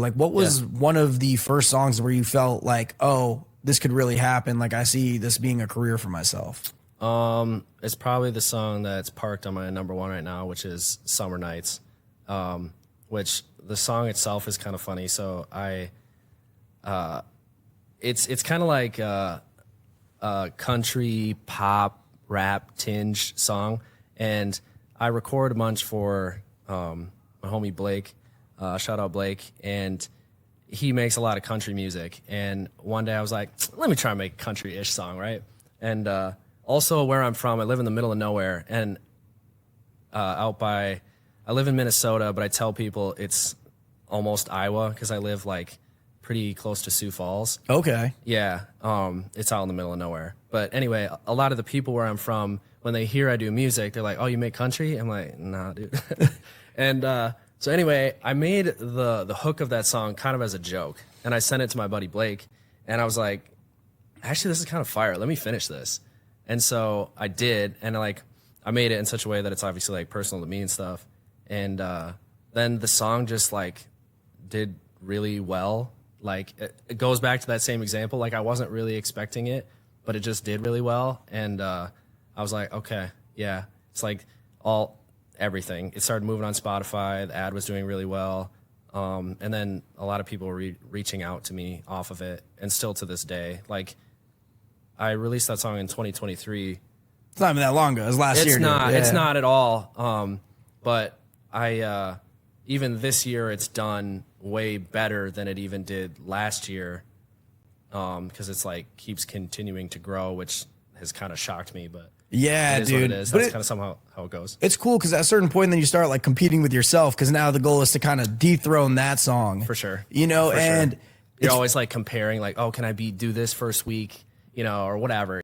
Like, what was one of the first songs where you felt like, oh, this could really happen? Like, I see this being a career for myself. It's probably the song that's parked on my #1 right now, which is Summer Nights, which the song itself is kind of funny. So it's kind of like a country pop rap tinge song. And I record a bunch for my homie Blake, shout out Blake, and he makes a lot of country music. And one day I was like, let me try and make a country-ish song, right? And also where I'm from, I live in the middle of nowhere, and I live in Minnesota, but I tell people it's almost Iowa because I live like pretty close to Sioux Falls. Okay. Yeah, it's out in the middle of nowhere. But anyway, a lot of the people where I'm from, when they hear I do music, they're like, oh, you make country? I'm like, nah, dude. And so anyway, I made the hook of that song kind of as a joke, and I sent it to my buddy Blake, and I was like, actually, this is kind of fire. Let me finish this. And so I did, and like I made it in such a way that it's obviously like personal to me and stuff. And then the song just like did really well. Like it goes back to that same example. Like I wasn't really expecting it, but it just did really well. And I was like, okay, yeah, it's like everything. It started moving on Spotify. The ad was doing really well. And then a lot of people were reaching out to me off of it, and still to this day. Like I released that song in 2023. It's not even that long ago. It was last year. It's not at all. But I even this year it's done way better than it even did last year. Because it's like keeps continuing to grow, which has kind of shocked me. But yeah, it is dude. what it is. That's kind of somehow how it goes. It's cool because at a certain point, then you start like competing with yourself, because now the goal is to kind of dethrone that song. For sure. You know, For and sure. You're always like comparing, like, oh, can I do this first week, you know, or whatever.